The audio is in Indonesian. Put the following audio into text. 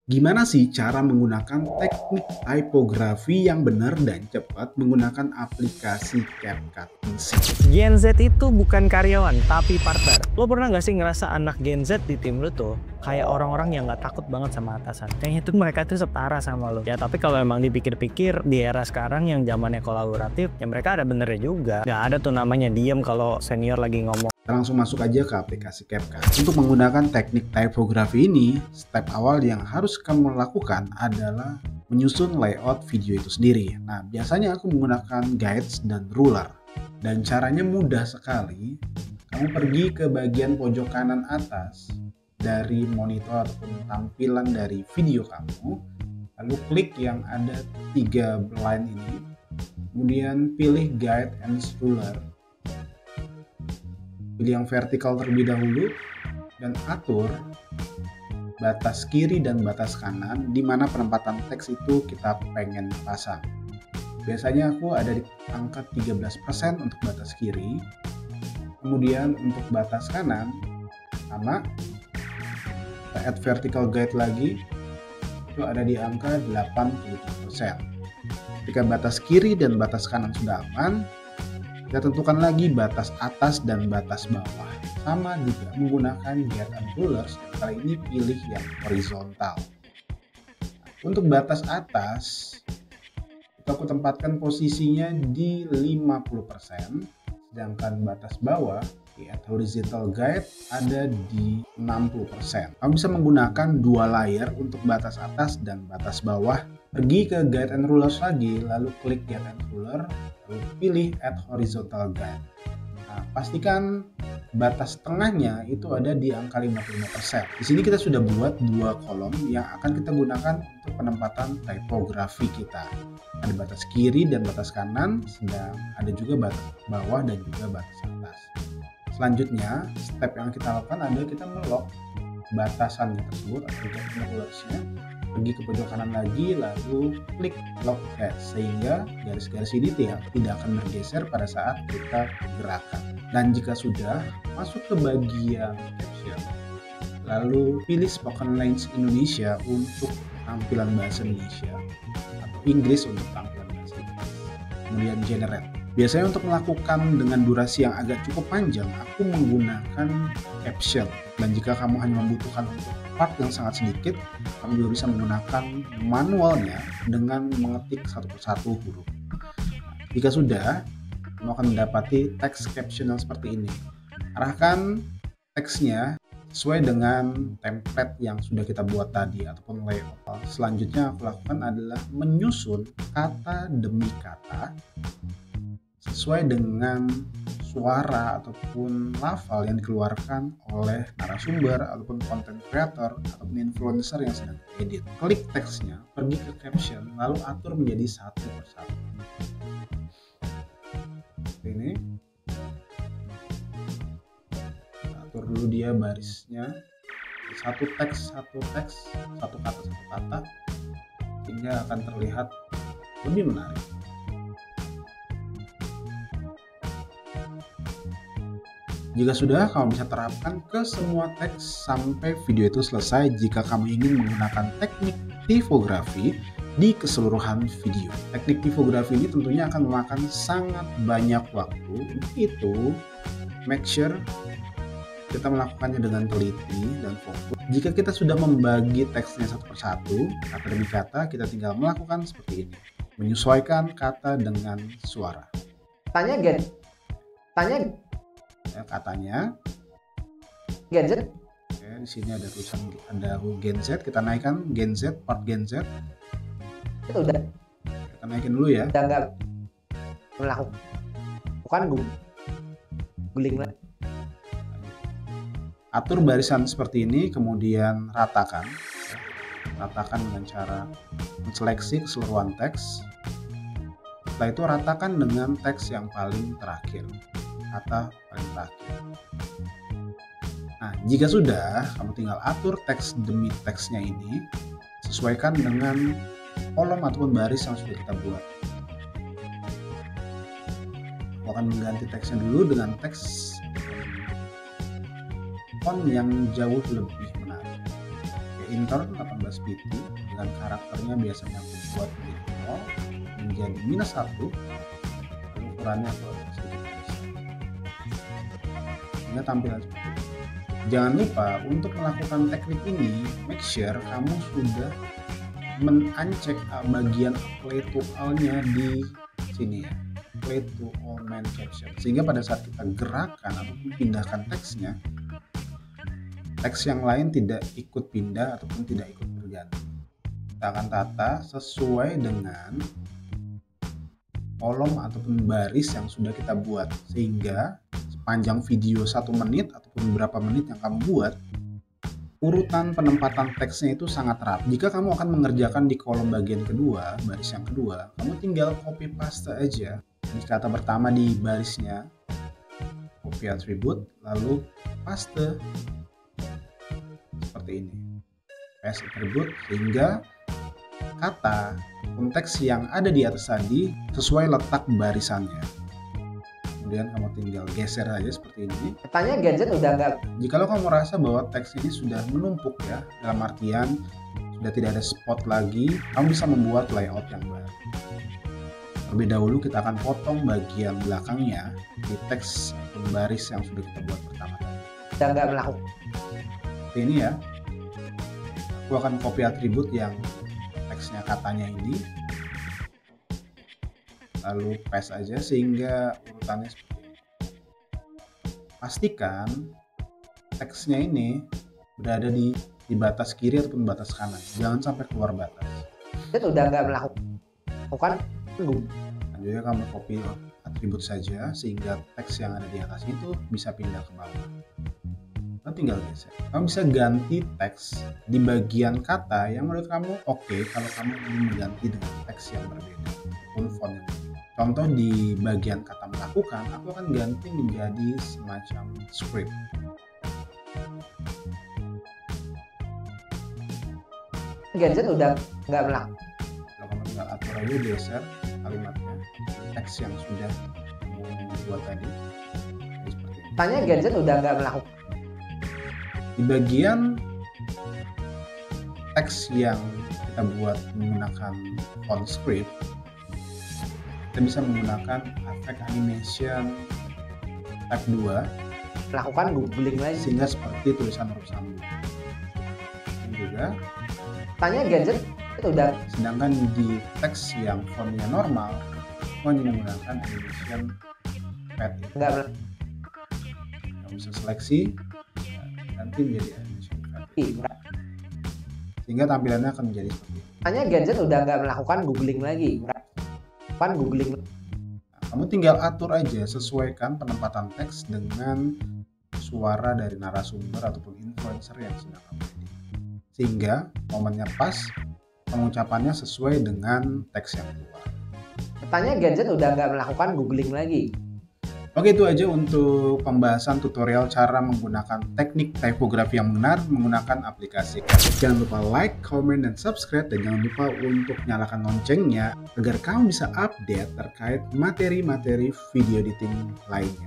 Gimana sih cara menggunakan teknik typography yang benar dan cepat menggunakan aplikasi CapCut Instant? Gen Z itu bukan karyawan, tapi partner. Lo pernah nggak sih ngerasa anak Gen Z di tim lo tuh kayak orang-orang yang nggak takut banget sama atasan? Kayaknya tuh mereka tuh setara sama lo. Ya tapi kalau emang dipikir-pikir di era sekarang yang zamannya kolaboratif, ya mereka ada benernya juga. Nggak ada tuh namanya diem kalau senior lagi ngomong. Kita langsung masuk aja ke aplikasi CapCut. Untuk menggunakan teknik typography ini, step awal yang harus kamu lakukan adalah menyusun layout video itu sendiri. Nah, biasanya aku menggunakan guides dan ruler. Dan caranya mudah sekali. Kamu pergi ke bagian pojok kanan atas dari monitor ataupun tampilan dari video kamu, lalu klik yang ada 3 line ini, kemudian pilih guide and ruler. Pilih yang vertikal terlebih dahulu dan atur batas kiri dan batas kanan di mana penempatan teks itu kita pengen pasang. Biasanya aku ada di angka 13% untuk batas kiri. Kemudian untuk batas kanan sama, kita add vertical guide lagi, itu ada di angka 87%. Ketika batas kiri dan batas kanan sudah aman, kita tentukan lagi batas atas dan batas bawah. Sama juga menggunakan guide and rulers, kali ini pilih yang horizontal. Untuk batas atas, itu aku tempatkan posisinya di 50%, sedangkan batas bawah di add horizontal guide ada di 60%. Kamu bisa menggunakan dua layer untuk batas atas dan batas bawah. Pergi ke guide and rulers lagi, lalu klik guide and ruler, lalu pilih add horizontal guide. Nah, pastikan batas tengahnya itu ada di angka 55%. Di sini kita sudah buat dua kolom yang akan kita gunakan untuk penempatan typography kita. Ada batas kiri dan batas kanan, sedang ada juga batas bawah dan juga batas atas. Selanjutnya, step yang kita lakukan adalah kita melock batasannya tersebut atau rulersnya. Pergi ke pojok kanan lagi, lalu klik lock head sehingga garis-garis ini tidak akan bergeser pada saat kita gerakan. Dan jika sudah masuk ke bagian caption, lalu pilih Spoken Language Indonesia untuk tampilan bahasa Indonesia atau Inggris untuk tampilan bahasa Inggris. Kemudian generate. Biasanya untuk melakukan dengan durasi yang agak cukup panjang, aku menggunakan caption. Dan jika kamu hanya membutuhkan untuk part yang sangat sedikit, kamu juga bisa menggunakan manualnya dengan mengetik satu persatu huruf. Jika sudah, kamu akan mendapati teks caption yang seperti ini. Arahkan teksnya sesuai dengan template yang sudah kita buat tadi ataupun layout. Selanjutnya aku lakukan adalah menyusun kata demi kata sesuai dengan suara ataupun lafal yang dikeluarkan oleh narasumber ataupun content creator ataupun influencer yang sedang edit. Klik teksnya, pergi ke caption, lalu atur menjadi satu persatu. Seperti ini. Atur dulu dia barisnya. Satu teks, satu kata, sehingga akan terlihat lebih menarik. Jika sudah, kamu bisa terapkan ke semua teks sampai video itu selesai jika kamu ingin menggunakan teknik typography di keseluruhan video. Teknik typography ini tentunya akan memakan sangat banyak waktu. Untuk itu, make sure kita melakukannya dengan teliti dan fokus. Jika kita sudah membagi teksnya satu persatu, kata demi kata, kita tinggal melakukan seperti ini. Menyesuaikan kata dengan suara. Tanya Ya, katanya Gen Z. Oke, di sini ada tulisan ada Gen Z, kita naikkan Gen Z, part Gen Z. Itu udah Kita naikin dulu ya. nggak melakukan guling lagi. Atur barisan seperti ini, kemudian ratakan. Ratakan dengan cara menseleksi keseluruhan teks. Setelah itu ratakan dengan teks yang paling terakhir. Kata paling terakhir. Nah, jika sudah, kamu tinggal atur teks demi teksnya ini sesuaikan dengan kolom ataupun baris yang sudah kita buat. Aku akan mengganti teksnya dulu dengan teks font yang jauh lebih menarik. Oke. intern 18 pt dengan karakternya biasanya aku buat menjadi 0 menjadi -1, lalu ukurannya aku sedikit besar. Sehingga tampilan seperti itu. Jangan lupa untuk melakukan teknik ini, make sure kamu sudah men-uncheck bagian apply to all-nya di sini ya, apply to all main caption, sehingga pada saat kita gerakan atau pindahkan teksnya, teks yang lain tidak ikut pindah ataupun tidak ikut berganti. Kita akan tata sesuai dengan kolom ataupun baris yang sudah kita buat, sehingga sepanjang video 1 menit ataupun beberapa menit yang kamu buat, urutan penempatan teksnya itu sangat rapi. Jika kamu akan mengerjakan di kolom bagian kedua, baris yang kedua, kamu tinggal copy paste aja di kata pertama di barisnya, copy atribut, lalu paste seperti ini, paste atribut, sehingga kata konteks yang ada di atas tadi sesuai letak barisannya. Kemudian kamu tinggal geser aja seperti ini. Katanya gadget udah nggak. Jikalau kamu merasa bahwa teks ini sudah menumpuk ya, dalam artian sudah tidak ada spot lagi, kamu bisa membuat layout yang baru. Terlebih dahulu kita akan potong bagian belakangnya di teks baris yang sudah kita buat pertama tadi. Udah nggak melakukan. Seperti ini ya. Aku akan copy atribut yang teksnya katanya ini, lalu paste aja sehingga urutannya seperti ini. Pastikan teksnya ini berada di batas kiri ataupun batas kanan, jangan sampai keluar batas. Itu udah nggak melakukan. Selanjutnya kamu copy atribut saja sehingga teks yang ada di atas itu bisa pindah ke bawah. Kamu tinggal geser. Kamu bisa ganti teks di bagian kata yang menurut kamu oke kalau kamu ingin mengganti dengan teks yang berbeda ataupun font yang berbeda. Contoh di bagian kata melakukan, aku akan ganti menjadi semacam script. Gadget udah nggak melakukan. Kalau kamu tinggal atur aja geser kalimatnya, teks yang sudah kamu buat tadi. Jadi seperti ini. Tanya gadget udah nggak melakukan. Di bagian teks yang kita buat menggunakan font script, kita bisa menggunakan efek animation tab 2 Melakukan googling lagi. sehingga seperti tulisan huruf sambung. Dan juga Tanya gadget itu udah. sedangkan di teks yang fontnya normal, aku hanya menggunakan animation pad ya. Nggak Kamu bisa seleksi, ganti menjadi animation pad, melakukan. sehingga tampilannya akan menjadi seperti ini. Tanya gadget udah nggak melakukan googling lagi. Melakukan googling. Nah, kamu tinggal atur aja, sesuaikan penempatan teks dengan suara dari narasumber ataupun influencer yang sedang kamu edit, sehingga momennya pas, pengucapannya sesuai dengan teks yang keluar. Tanya gadget udah nggak melakukan googling lagi. Oke, itu aja untuk pembahasan tutorial cara menggunakan teknik typografi yang benar menggunakan aplikasi. Jangan lupa like, comment, dan subscribe, dan jangan lupa untuk nyalakan loncengnya agar kamu bisa update terkait materi-materi video editing lainnya.